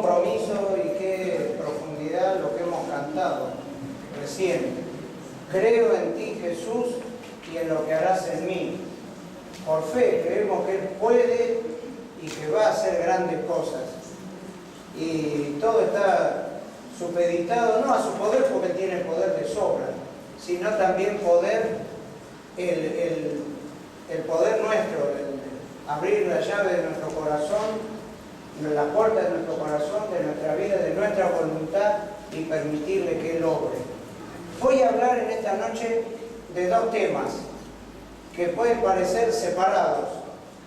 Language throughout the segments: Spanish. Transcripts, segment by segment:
compromiso y qué profundidad lo que hemos cantado recién. Creo en ti, Jesús, y en lo que harás en mí. Por fe creemos que Él puede y que va a hacer grandes cosas. Y todo está supeditado no a su poder, porque Él tiene poder de sobra, sino también poder, el poder nuestro, abrir la llave de nuestro corazón, la puerta de nuestro corazón, de nuestra vida, de nuestra voluntad, y permitirle que Él obre. Voy a hablar en esta noche de dos temas que pueden parecer separados,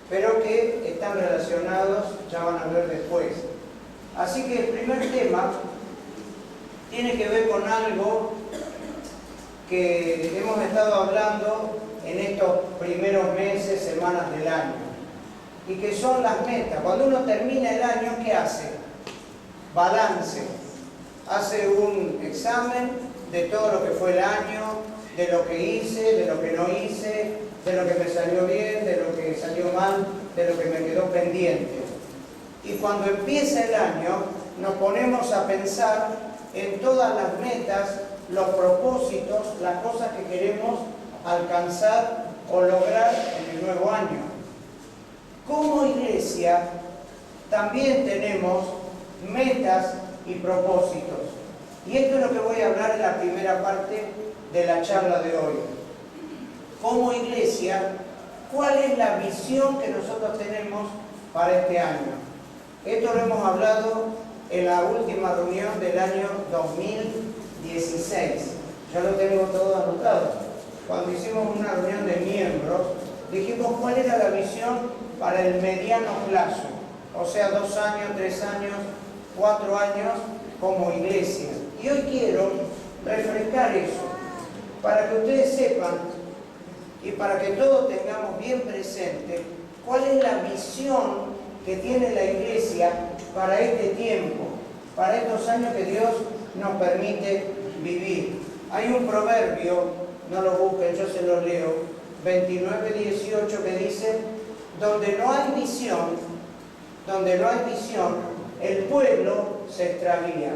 pero que están relacionados, ya van a ver después. Así que el primer tema tiene que ver con algo que hemos estado hablando en estos primeros meses, semanas del año, y que son las metas. Cuando uno termina el año, ¿qué hace? Balance. Hace un examen de todo lo que fue el año, de lo que hice, de lo que no hice, de lo que me salió bien, de lo que salió mal, de lo que me quedó pendiente. Y cuando empieza el año, nos ponemos a pensar en todas las metas, los propósitos, las cosas que queremos alcanzar o lograr en el nuevo año. Como iglesia, también tenemos metas y propósitos. Y esto es lo que voy a hablar en la primera parte de la charla de hoy. Como iglesia, ¿cuál es la visión que nosotros tenemos para este año? Esto lo hemos hablado en la última reunión del año 2016. Ya lo tengo todo anotado. Cuando hicimos una reunión de miembros, dijimos cuál era la visión para el mediano plazo. O sea, 2 años, 3 años, 4 años como iglesia. Y hoy quiero refrescar eso, para que ustedes sepan y para que todos tengamos bien presente cuál es la visión que tiene la iglesia para este tiempo, para estos años que Dios nos permite vivir. Hay un proverbio, no lo busquen, yo se lo leo, 29:18, que dice: donde no hay visión, el pueblo se extravía.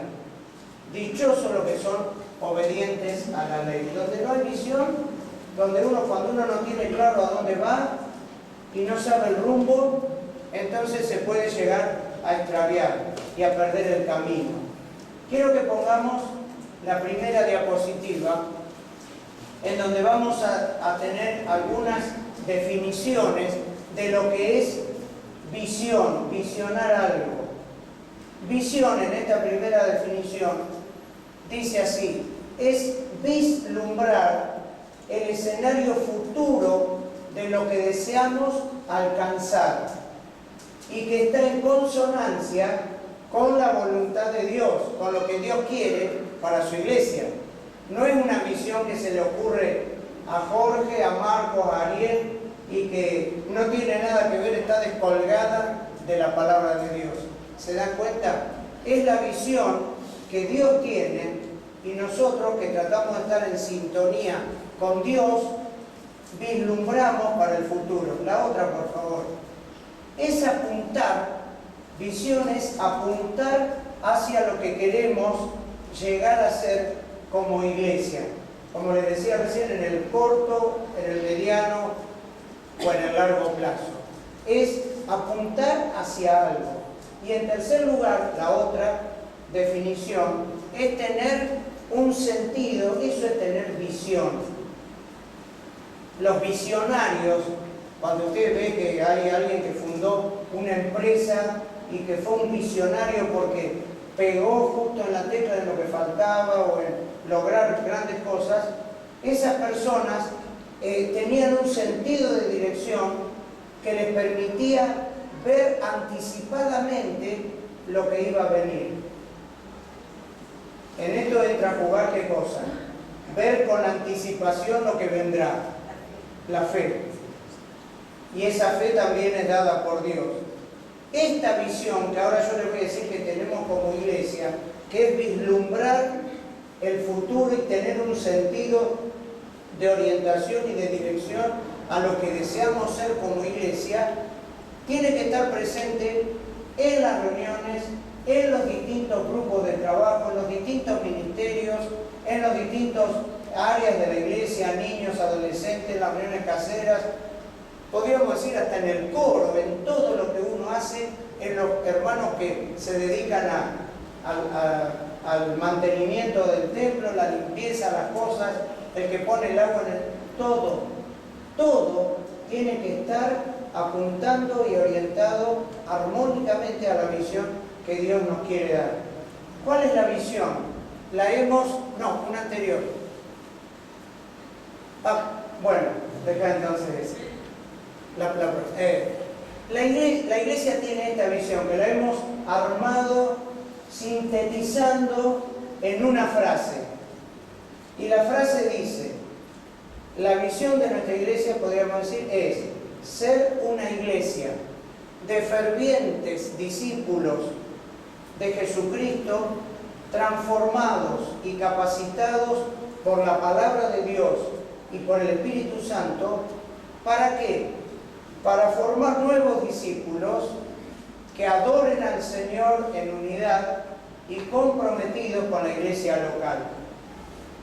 Dichosos los que son obedientes a la ley. Donde no hay visión, cuando uno no tiene claro a dónde va y no sabe el rumbo, entonces se puede llegar a extraviar y a perder el camino. Quiero que pongamos la primera diapositiva, en donde vamos a tener algunas definiciones de lo que es visión, visionar algo. Visión, en esta primera definición, dice así: es vislumbrar el escenario futuro de lo que deseamos alcanzar y que está en consonancia con la voluntad de Dios, con lo que Dios quiere para su iglesia. No es una visión que se le ocurre a Jorge, a Marcos, a Ariel, y que no tiene nada que ver, está descolgada de la palabra de Dios. ¿Se dan cuenta? Es la visión que Dios tiene, y nosotros, que tratamos de estar en sintonía con Dios, vislumbramos para el futuro. La otra, por favor. Es apuntar, visión es apuntar hacia lo que queremos llegar a ser como iglesia. Como les decía recién, en el corto, en el mediano o en el largo plazo. Es apuntar hacia algo. Y en tercer lugar, la otra definición es tener un sentido, eso es tener visión. Los visionarios, cuando usted ve que hay alguien que fundó una empresa y que fue un visionario porque pegó justo en la tecla de lo que faltaba o en lograr grandes cosas, esas personas tenían un sentido de dirección que les permitía ver anticipadamente lo que iba a venir. En esto entra a jugar ¿qué cosa? Ver con anticipación lo que vendrá, la fe. Y esa fe también es dada por Dios. Esta visión que ahora yo les voy a decir que tenemos como iglesia, que es vislumbrar el futuro y tener un sentido de orientación y de dirección a lo que deseamos ser como iglesia, tiene que estar presente en las reuniones, en los distintos grupos de trabajo, en los distintos ministerios, en los distintos áreas de la iglesia, niños, adolescentes, las reuniones caseras, podríamos decir hasta en el coro, en todo lo que uno hace, en los hermanos que se dedican al mantenimiento del templo, la limpieza, las cosas, el que pone el agua en el... Todo tiene que estar apuntando y orientado armónicamente a la visión que Dios nos quiere dar. ¿Cuál es la visión? Una anterior. Bueno, deja entonces la iglesia tiene esta visión que la hemos armado sintetizando en una frase. Y la frase dice, la visión de nuestra iglesia, podríamos decir, es ser una iglesia de fervientes discípulos de Jesucristo, transformados y capacitados por la palabra de Dios y por el Espíritu Santo. ¿Para qué? Para formar nuevos discípulos que adoren al Señor en unidad y comprometidos con la iglesia local.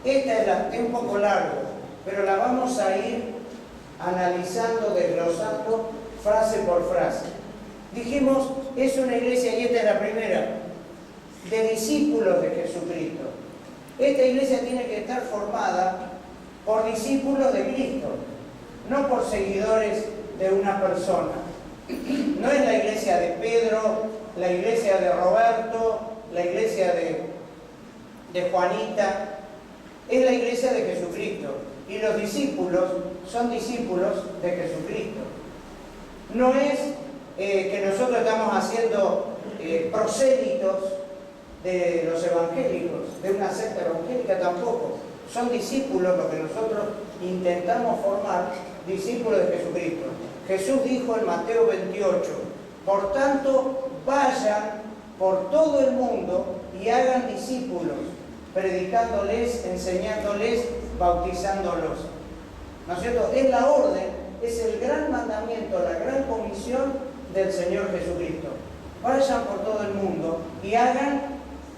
Esta es un poco largo, pero la vamos a ir analizando, desglosando frase por frase. Dijimos, es una iglesia, y esta es la primera, de discípulos de Jesucristo. Esta iglesia tiene que estar formada por discípulos de Cristo, no por seguidores de una persona. No es la iglesia de Pedro, la iglesia de Roberto, la iglesia de Juanita, es la iglesia de Jesucristo. Y los discípulos son discípulos de Jesucristo. No es que nosotros estamos haciendo prosélitos de los evangélicos, de una secta evangélica tampoco. Son discípulos lo que nosotros intentamos formar, discípulos de Jesucristo. Jesús dijo en Mateo 28, por tanto, vayan por todo el mundo y hagan discípulos, predicándoles, enseñándoles, bautizándolos. ¿No es cierto? Es la orden, es el gran mandamiento, la gran comisión del Señor Jesucristo. Vayan por todo el mundo y hagan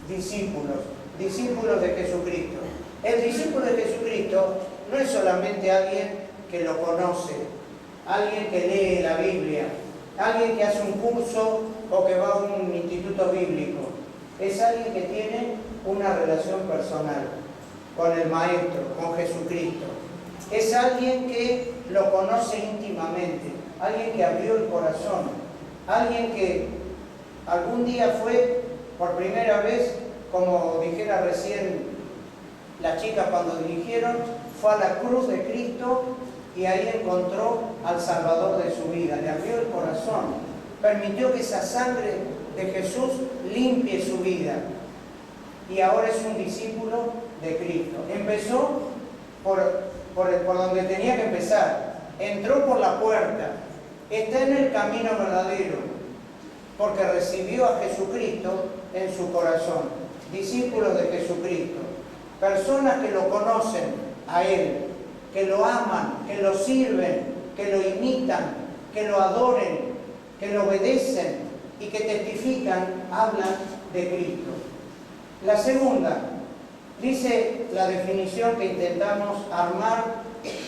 discípulos, discípulos de Jesucristo. El discípulo de Jesucristo no es solamente alguien que lo conoce, alguien que lee la Biblia, alguien que hace un curso o que va a un instituto bíblico. Es alguien que tiene una relación personal con el Maestro, con Jesucristo. Es alguien que lo conoce íntimamente, alguien que abrió el corazón, alguien que algún día fue por primera vez, como dijera recién la chica cuando dirigieron, fue a la cruz de Cristo y ahí encontró al Salvador de su vida, le abrió el corazón, permitió que esa sangre de Jesús limpie su vida y ahora es un discípulo de Cristo. Empezó por donde tenía que empezar, entró por la puerta, está en el camino verdadero, porque recibió a Jesucristo en su corazón, discípulos de Jesucristo, personas que lo conocen a Él, que lo aman, que lo sirven, que lo imitan, que lo adoren, que lo obedecen y que testifican, hablan de Cristo. La segunda, dice la definición que intentamos armar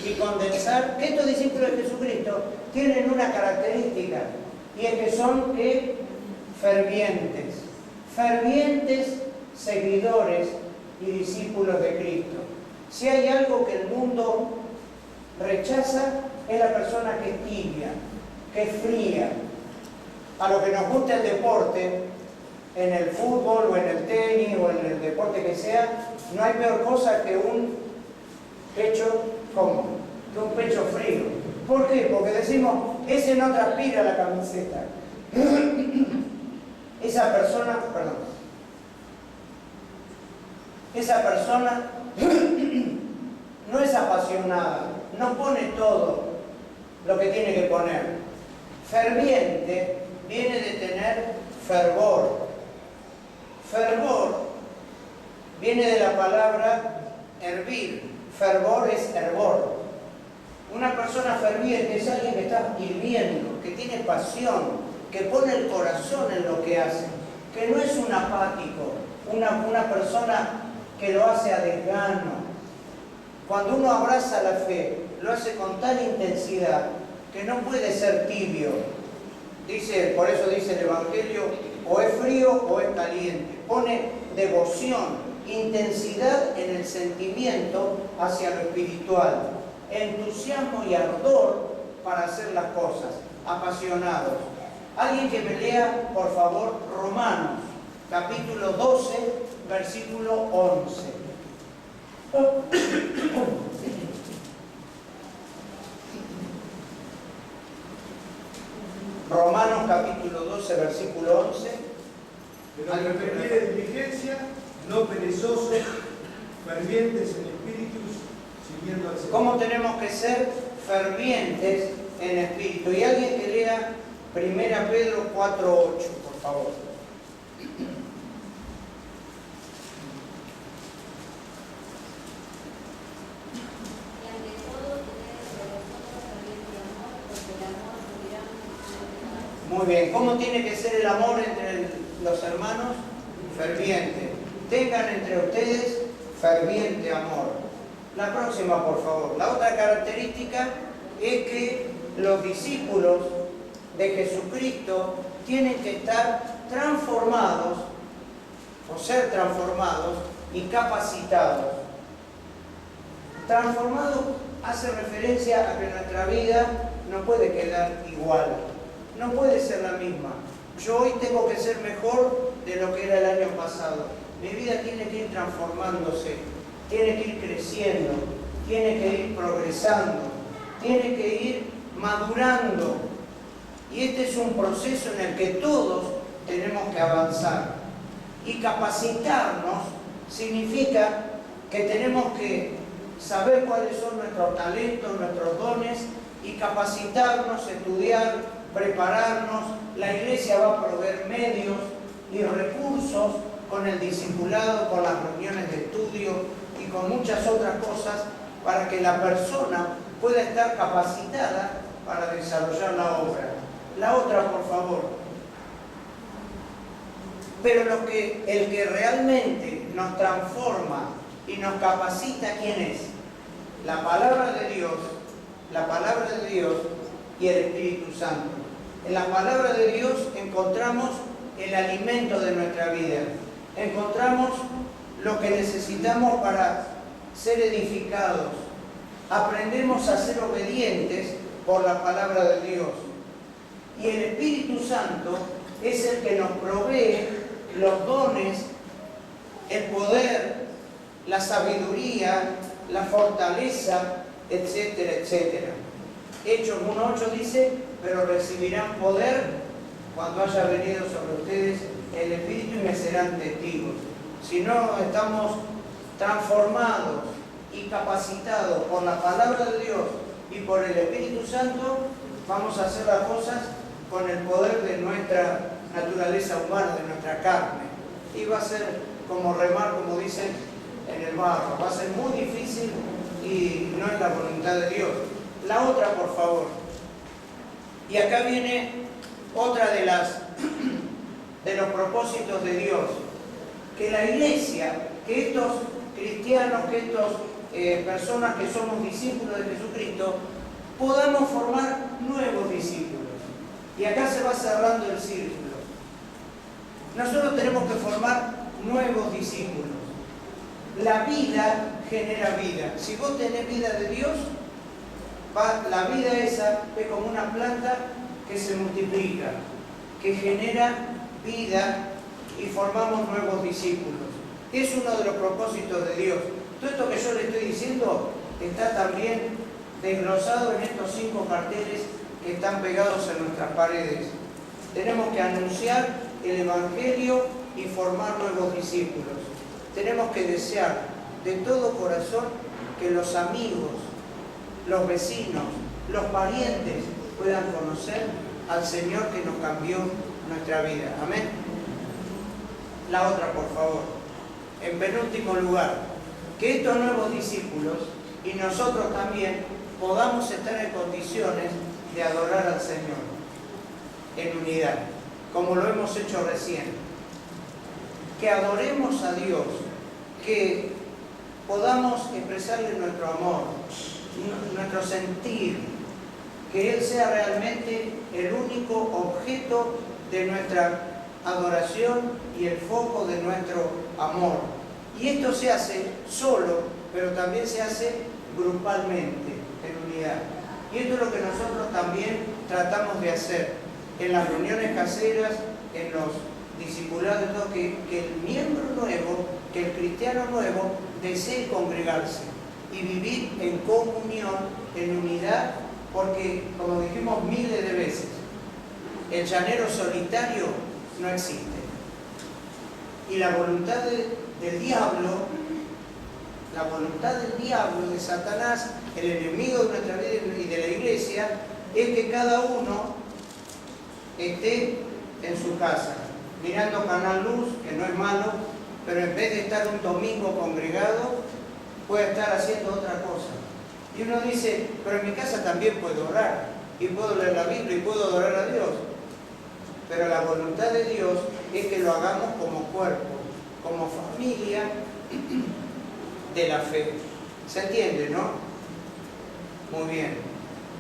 y condensar, que estos discípulos de Jesucristo tienen una característica, y es que son fervientes seguidores y discípulos de Cristo. Si hay algo que el mundo rechaza, es la persona que es tibia, que es fría. A lo que nos gusta el deporte, en el fútbol o en el tenis o en el deporte que sea, no hay peor cosa que un pecho cómodo, que un pecho frío. ¿Por qué? Porque decimos, ese no transpira la camiseta. Esa persona no es apasionada, no pone todo lo que tiene que poner. Ferviente viene de tener fervor. Fervor viene de la palabra hervir. Fervor es hervor. Una persona ferviente es alguien que está hirviendo, que tiene pasión, que pone el corazón en lo que hace. que no es un apático, una persona que lo hace a desgano. Cuando uno abraza la fe, lo hace con tal intensidad que no puede ser tibio. Por eso dice el Evangelio, o es frío o es caliente. Pone devoción, intensidad en el sentimiento hacia lo espiritual, entusiasmo y ardor para hacer las cosas, apasionados. Alguien que me lea, por favor, Romanos, capítulo 12, versículo 11. Romanos capítulo 12, versículo 11. Pero que requiere diligencia, no perezosos, fervientes en espíritu, siguiendo al Señor. ¿Cómo tenemos que ser fervientes en espíritu? Y alguien que lea 1 Pedro 4, 8, por favor. Muy bien, ¿cómo tiene que ser el amor entre los hermanos? Ferviente. Tengan entre ustedes ferviente amor. La próxima, por favor. La otra característica es que los discípulos de Jesucristo tienen que estar transformados, o ser transformados y capacitados. Transformado hace referencia a que nuestra vida no puede quedar igual. No puede ser la misma. Yo hoy tengo que ser mejor de lo que era el año pasado. Mi vida tiene que ir transformándose, tiene que ir creciendo, tiene que ir progresando, tiene que ir madurando. Y este es un proceso en el que todos tenemos que avanzar. Y capacitarnos significa que tenemos que saber cuáles son nuestros talentos, nuestros dones, y capacitarnos, estudiar, prepararnos. La iglesia va a proveer medios y recursos con el discipulado, con las reuniones de estudio y con muchas otras cosas para que la persona pueda estar capacitada para desarrollar la obra. La otra, por favor. Pero el que realmente nos transforma y nos capacita, ¿quién es? La palabra de Dios y el Espíritu Santo. En la palabra de Dios encontramos el alimento de nuestra vida. Encontramos lo que necesitamos para ser edificados. Aprendemos a ser obedientes por la palabra de Dios. Y el Espíritu Santo es el que nos provee los dones, el poder, la sabiduría, la fortaleza, etcétera, etcétera. Hechos 1:8 dice, pero recibirán poder cuando haya venido sobre ustedes el Espíritu y me serán testigos. Si no estamos transformados y capacitados por la palabra de Dios y por el Espíritu Santo, vamos a hacer las cosas con el poder de nuestra naturaleza humana, de nuestra carne. Y va a ser como remar, como dicen, en el barro. Va a ser muy difícil y no es la voluntad de Dios. La otra, por favor. Y acá viene otra de los propósitos de Dios. Que la iglesia, que estos cristianos, que estas personas que somos discípulos de Jesucristo, podamos formar nuevos discípulos. Y acá se va cerrando el círculo. Nosotros tenemos que formar nuevos discípulos. La vida genera vida. Si vos tenés vida de Dios, la vida esa es como una planta que se multiplica, que genera vida y formamos nuevos discípulos. Es uno de los propósitos de Dios. Todo esto que yo le estoy diciendo está también desglosado en estos 5 carteles que están pegados en nuestras paredes. Tenemos que anunciar el Evangelio y formar nuevos discípulos. Tenemos que desear de todo corazón que los amigos, los vecinos, los parientes puedan conocer al Señor que nos cambió nuestra vida. Amén. La otra, por favor. En penúltimo lugar, que estos nuevos discípulos y nosotros también podamos estar en condiciones de adorar al Señor en unidad, como lo hemos hecho recién. que adoremos a Dios, que podamos expresarle nuestro amor, nuestro sentir, que Él sea realmente el único objeto de nuestra adoración y el foco de nuestro amor. Y esto se hace solo, pero también se hace grupalmente, en unidad. Y esto es lo que nosotros también tratamos de hacer en las reuniones caseras, en los discipulados, que el miembro nuevo, que el cristiano nuevo desee congregarse y vivir en comunión, en unidad, porque, como dijimos miles de veces, el llanero solitario no existe. Y la voluntad del diablo, de Satanás, el enemigo de nuestra vida y de la iglesia, es que cada uno esté en su casa, mirando Canal Luz, que no es malo, pero en vez de estar un domingo congregado, puede estar haciendo otra cosa. Y uno dice, pero en mi casa también puedo orar, y puedo leer la Biblia, y puedo adorar a Dios. Pero la voluntad de Dios es que lo hagamos como cuerpo, como familia de la fe. ¿Se entiende, no? Muy bien.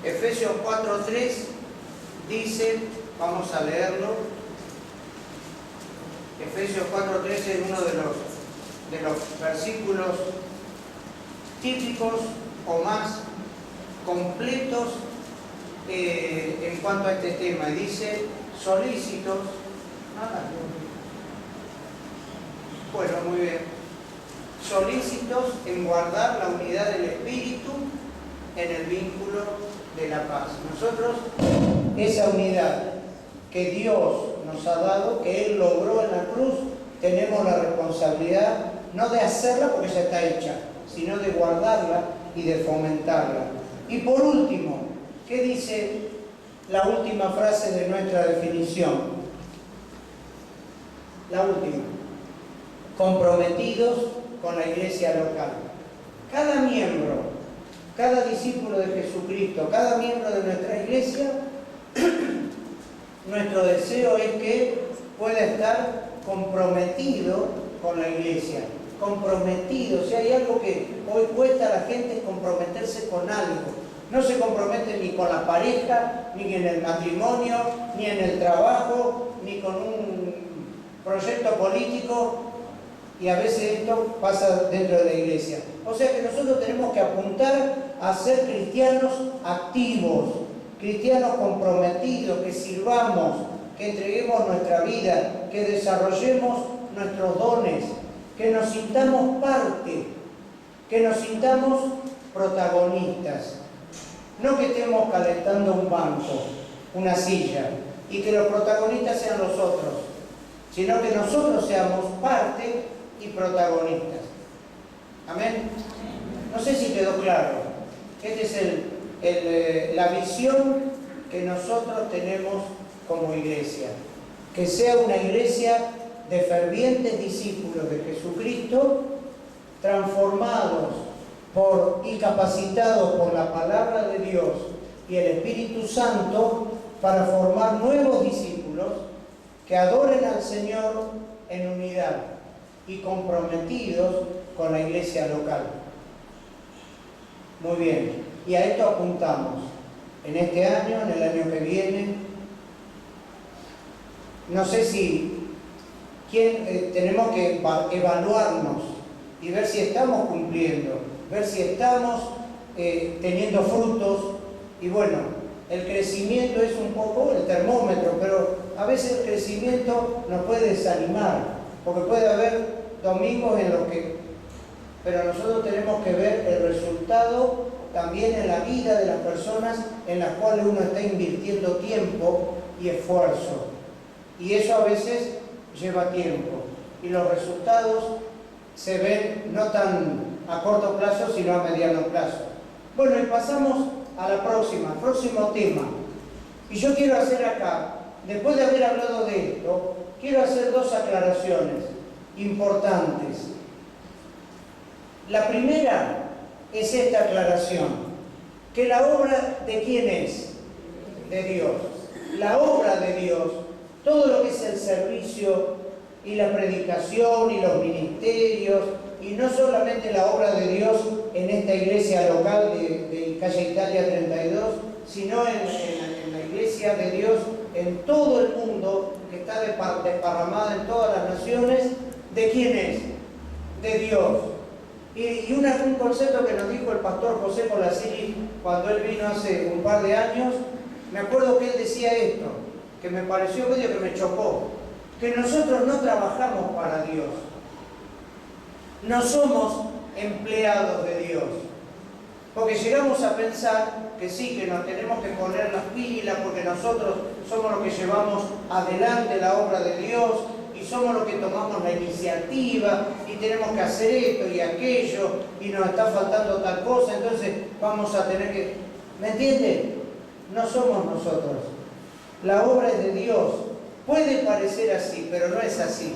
Efesios 4:3 dice, vamos a leerlo. Efesios 4:3 es uno de los versículos típicos o más completos en cuanto a este tema. Y dice, solícitos. Bueno, muy bien. Solícitos en guardar la unidad del Espíritu en el vínculo de la paz. Nosotros, esa unidad que Dios nos ha dado, que Él logró en la cruz, tenemos la responsabilidad no de hacerla porque ya está hecha, sino de guardarla y de fomentarla. Y por último, ¿qué dice la última frase de nuestra definición? La última. Comprometidos con la iglesia local. Cada miembro, cada discípulo de Jesucristo, cada miembro de nuestra iglesia, nuestro deseo es que pueda estar comprometido con la iglesia. Comprometido. Si hay algo que hoy cuesta a la gente es comprometerse con algo. No se compromete ni con la pareja, ni en el matrimonio, ni en el trabajo, ni con un proyecto político. Y a veces esto pasa dentro de la iglesia. O sea que nosotros tenemos que apuntar a ser cristianos activos, cristianos comprometidos, que sirvamos, que entreguemos nuestra vida, que desarrollemos nuestros dones, que nos sintamos parte, que nos sintamos protagonistas. No que estemos calentando un banco, una silla, y que los protagonistas sean los otros, sino que nosotros seamos parte y protagonistas. Amén. No sé si quedó claro. Esta es la visión que nosotros tenemos como iglesia. Que sea una iglesia de fervientes discípulos de Jesucristo, transformados y capacitados por la palabra de Dios y el Espíritu Santo para formar nuevos discípulos que adoren al Señor en unidad y comprometidos con la iglesia local. Muy bien, y a esto apuntamos en este año, en el año que viene. No sé si tenemos que evaluarnos y ver si estamos cumpliendo, ver si estamos teniendo frutos. Y bueno, el crecimiento es un poco el termómetro, pero a veces el crecimiento nos puede desanimar, porque puede haber domingos en los que... Pero nosotros tenemos que ver el resultado también en la vida de las personas en las cuales uno está invirtiendo tiempo y esfuerzo. Y eso a veces lleva tiempo. Y los resultados se ven no tan a corto plazo, sino a mediano plazo. Bueno, y pasamos a la próximo tema. Y yo quiero hacer acá, después de haber hablado de esto, quiero hacer dos aclaraciones importantes. La primera es esta aclaración, que la obra ¿de quién es? De Dios. La obra de Dios, todo lo que es el servicio y la predicación y los ministerios, y no solamente la obra de Dios en esta iglesia local de calle Italia 32, sino en la iglesia de Dios en todo el mundo, que está desparramada en todas las naciones. ¿De quién es? De Dios. Y un concepto que nos dijo el pastor José Polasiri cuando él vino hace un par de años, me acuerdo que él decía esto, que me pareció medio que me chocó, que nosotros no trabajamos para Dios, no somos empleados de Dios, porque llegamos a pensar que sí, que nos tenemos que poner las pilas, porque nosotros somos los que llevamos adelante la obra de Dios, y somos los que tomamos la iniciativa, y tenemos que hacer esto y aquello, y nos está faltando tal cosa, entonces vamos a tener que... ¿Me entienden? No somos nosotros. La obra es de Dios. Puede parecer así, pero no es así.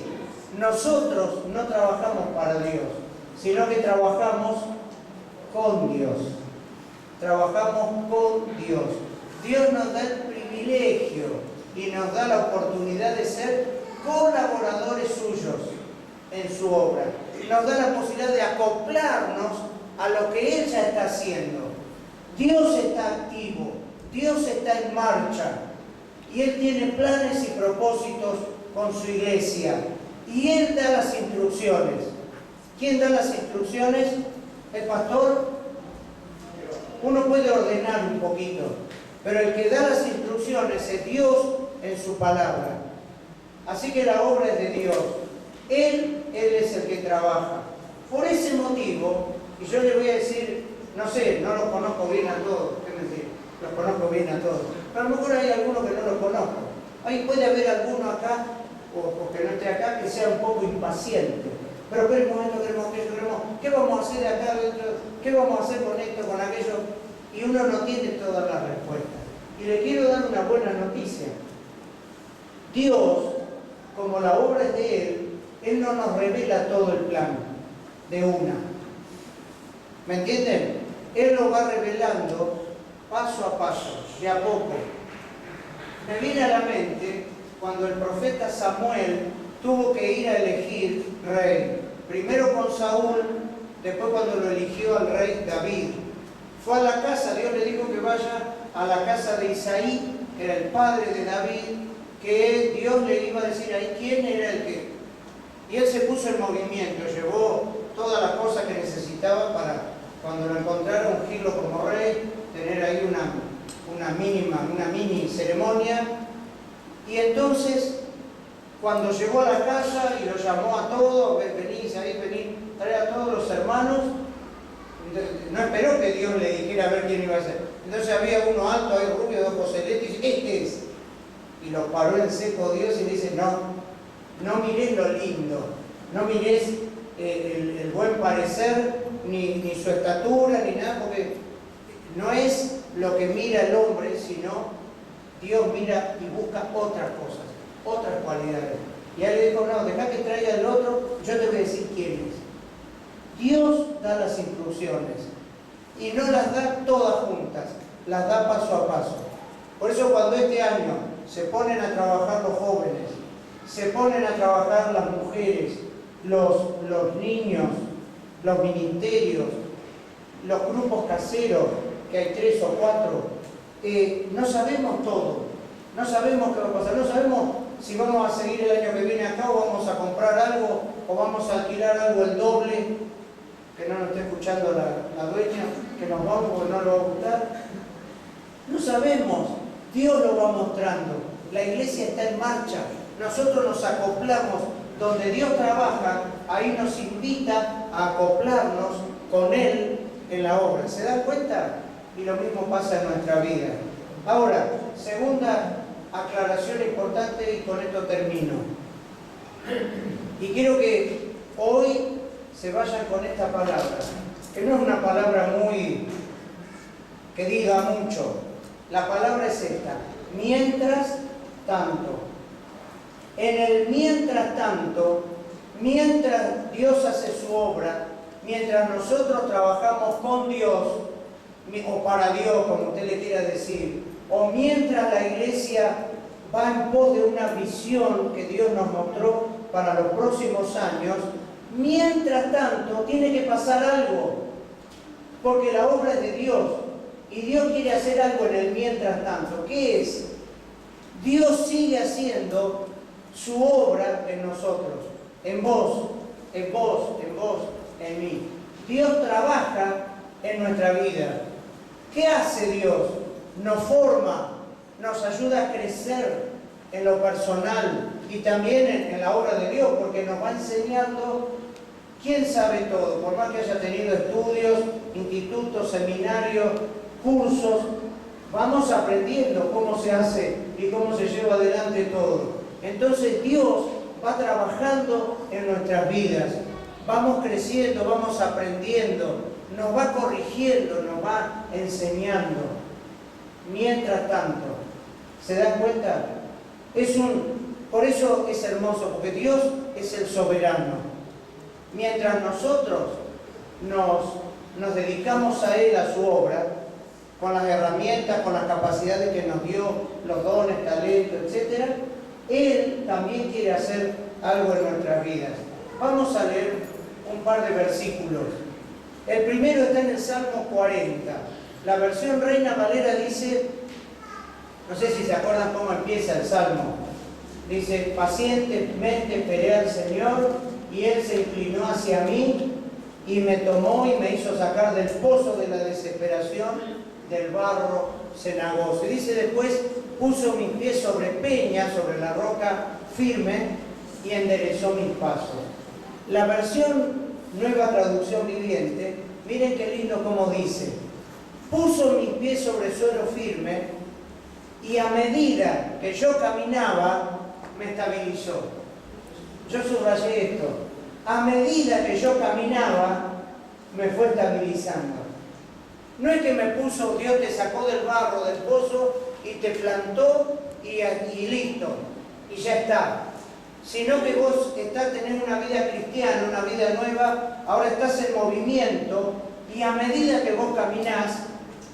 Nosotros no trabajamos para Dios, sino que trabajamos con Dios. Trabajamos con Dios. Dios nos da el privilegio y nos da la oportunidad de ser colaboradores suyos en su obra. Nos da la posibilidad de acoplarnos a lo que Él ya está haciendo. Dios está activo, Dios está en marcha y Él tiene planes y propósitos con su iglesia y Él da las instrucciones. ¿Quién da las instrucciones? ¿El pastor? Uno puede ordenar un poquito, pero el que da las instrucciones es Dios en su palabra. Así que la obra es de Dios. Él es el que trabaja. Por ese motivo, y yo le voy a decir, no sé, no los conozco bien a todos, ¿qué me decir? Los conozco bien a todos. Pero a lo mejor hay alguno que no los conozco. Ahí puede haber alguno acá, o que no esté acá, que sea un poco impaciente. Pero queremos esto, queremos aquello, queremos... ¿Qué vamos a hacer de acá adentro? ¿Qué vamos a hacer con esto, con aquello? Y uno no tiene todas las respuestas. Y le quiero dar una buena noticia. Dios, como la obra es de Él no nos revela todo el plan de una. ¿Me entienden? Él lo va revelando paso a paso, de a poco. Me viene a la mente cuando el profeta Samuel tuvo que ir a elegir rey. Primero con Saúl, después cuando lo eligió al rey David. Fue a la casa, Dios le dijo que vaya a la casa de Isaí, que era el padre de David, que Dios le iba a decir ahí quién era el que... Y él se puso en movimiento, llevó todas las cosas que necesitaba para, cuando lo encontrara, ungirlo como rey, tener ahí una mini ceremonia. Y entonces, cuando llegó a la casa y lo llamó a todos, venís ahí, venís, trae a todos los hermanos, no esperó que Dios le dijera a ver quién iba a ser. Entonces había uno alto, ahí rubio, de ojos celestes, y dice, este es. Y lo paró en seco Dios y le dice, no mires lo lindo, no mires el buen parecer, ni su estatura, ni nada, porque no es lo que mira el hombre, sino Dios mira y busca otras cosas, otras cualidades. Y él le dijo, no, deja que traiga el otro, yo te voy a decir quién es. Dios da las instrucciones y no las da todas juntas, las da paso a paso. Por eso cuando este año se ponen a trabajar los jóvenes, se ponen a trabajar las mujeres, los niños, los ministerios, los grupos caseros, que hay 3 o 4, no sabemos todo, no sabemos qué va a pasar, no sabemos si vamos a seguir el año que viene acá o vamos a comprar algo o vamos a alquilar algo el doble, que no nos esté escuchando la dueña, que nos vamos porque no le va a gustar. No sabemos, Dios lo va mostrando, la iglesia está en marcha, nosotros nos acoplamos, donde Dios trabaja, ahí nos invita a acoplarnos con Él en la obra. ¿Se dan cuenta? Y lo mismo pasa en nuestra vida. Ahora, segunda aclaración importante y con esto termino. Y quiero que hoy se vayan con esta palabra, que no es una palabra muy que diga mucho. La palabra es esta: mientras tanto. En el mientras tanto, mientras Dios hace su obra, mientras nosotros trabajamos con Dios, o para Dios, como usted le quiera decir, o mientras la iglesia va en pos de una visión que Dios nos mostró para los próximos años, mientras tanto tiene que pasar algo, porque la obra es de Dios y Dios quiere hacer algo en el mientras tanto. ¿Qué es? Dios sigue haciendo su obra en nosotros, en vos, en vos, en vos, en mí. Dios trabaja en nuestra vida. ¿Qué hace Dios? Nos forma, nos ayuda a crecer en lo personal y también en la obra de Dios, porque nos va enseñando. ¿Quién sabe todo? Por más que haya tenido estudios, institutos, seminarios, cursos, vamos aprendiendo cómo se hace y cómo se lleva adelante todo. Entonces Dios va trabajando en nuestras vidas, vamos creciendo, vamos aprendiendo, nos va corrigiendo, nos va enseñando. Mientras tanto, ¿se dan cuenta? Por eso es hermoso, porque Dios es el soberano. Mientras nosotros nos dedicamos a Él, a su obra, con las herramientas, con las capacidades que nos dio, los dones, talentos, etc., Él también quiere hacer algo en nuestras vidas. Vamos a leer un par de versículos. El primero está en el Salmo 40. La versión Reina Valera dice, no sé si se acuerdan cómo empieza el Salmo. Dice, pacientemente esperé al Señor y Él se inclinó hacia mí y me tomó y me hizo sacar del pozo de la desesperación, del barro cenagoso. Y dice después, puso mis pies sobre peña, sobre la roca firme y enderezó mis pasos. La versión Nueva Traducción Viviente, miren qué lindo como dice, puso mis pies sobre suelo firme y a medida que yo caminaba, me estabilizó. Yo subrayé esto. A medida que yo caminaba, me fue estabilizando. No es que me puso, Dios te sacó del barro, del pozo, y te plantó y listo, y ya está. Sino que vos tenés una vida cristiana, una vida nueva, ahora estás en movimiento, y a medida que vos caminás,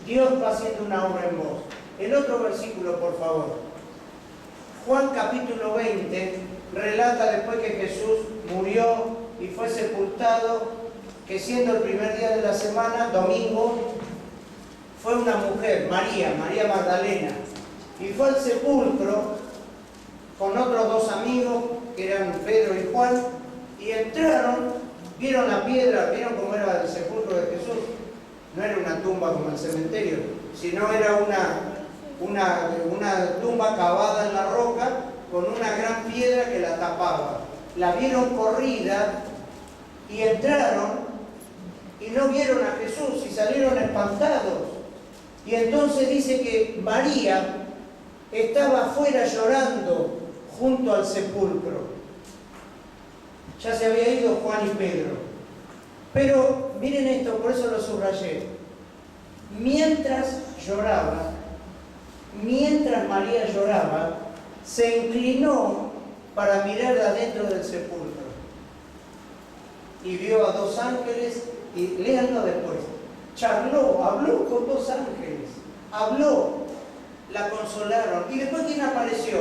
Dios va haciendo una obra en vos. El otro versículo, por favor. Juan capítulo 20 relata después que Jesús murió y fue sepultado, que siendo el primer día de la semana, domingo, fue una mujer, María Magdalena, y fue al sepulcro con otros dos amigos, que eran Pedro y Juan, y entraron, vieron la piedra, vieron cómo era el sepulcro de Jesús. No era una tumba como el cementerio, sino era una tumba cavada en la roca con una gran piedra que la tapaba. La vieron corrida y entraron y no vieron a Jesús y salieron espantados. Y entonces dice que María estaba afuera llorando junto al sepulcro. Ya se había ido Juan y Pedro. Pero miren esto, por eso lo subrayé. Mientras María lloraba, se inclinó para mirar adentro del sepulcro. Y vio a dos ángeles, y léanlo después. Habló con dos ángeles, la consolaron. ¿Y después quién apareció?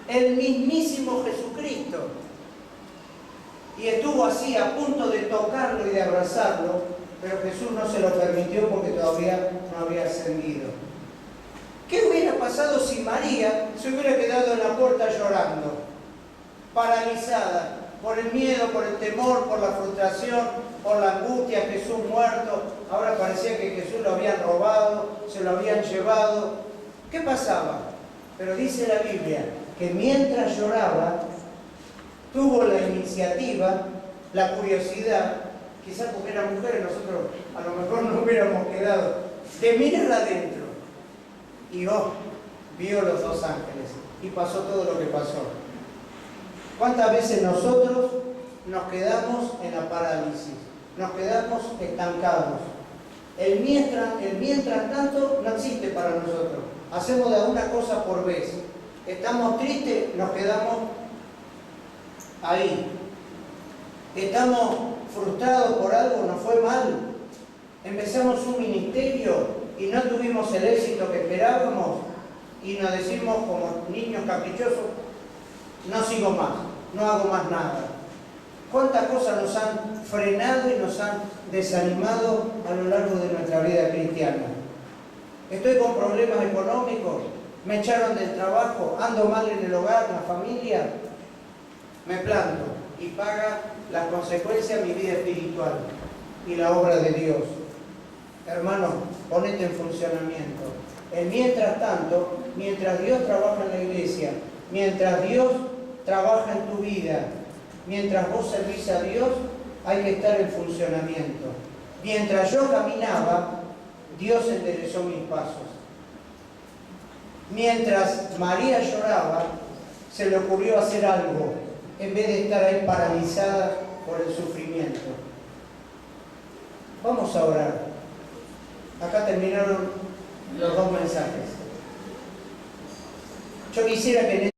El mismísimo Jesucristo. Y estuvo así a punto de tocarlo y de abrazarlo, pero Jesús no se lo permitió porque todavía no había ascendido. ¿Qué hubiera pasado si María se hubiera quedado en la puerta llorando, paralizada, por el miedo, por el temor, por la frustración, por la angustia, Jesús muerto, ahora parecía que Jesús lo habían robado, se lo habían llevado? ¿Qué pasaba? Pero dice la Biblia que mientras lloraba, tuvo la iniciativa, la curiosidad, quizás porque era mujer, nosotros a lo mejor no hubiéramos quedado, de mirar adentro. Y vio los dos ángeles y pasó todo lo que pasó. ¿Cuántas veces nosotros nos quedamos en la parálisis? Nos quedamos estancados. El mientras tanto no existe para nosotros. Hacemos de una cosa por vez. Estamos tristes, nos quedamos ahí. Estamos frustrados por algo, nos fue mal. Empezamos un ministerio y no tuvimos el éxito que esperábamos y nos decimos como niños caprichosos, no sigo más, no hago más nada. ¿Cuántas cosas nos han frenado y nos han desanimado a lo largo de nuestra vida cristiana? Estoy con problemas económicos, me echaron del trabajo, ando mal en el hogar, en la familia, me planto y paga las consecuencias mi vida espiritual y la obra de Dios. Hermano, ponete en funcionamiento. Mientras tanto, mientras Dios trabaja en la iglesia, mientras Dios trabaja en tu vida, mientras vos servís a Dios, hay que estar en funcionamiento. Mientras yo caminaba, Dios enderezó mis pasos. Mientras María lloraba, se le ocurrió hacer algo, en vez de estar ahí paralizada por el sufrimiento. Vamos a orar. Acá terminaron los dos mensajes. Yo quisiera que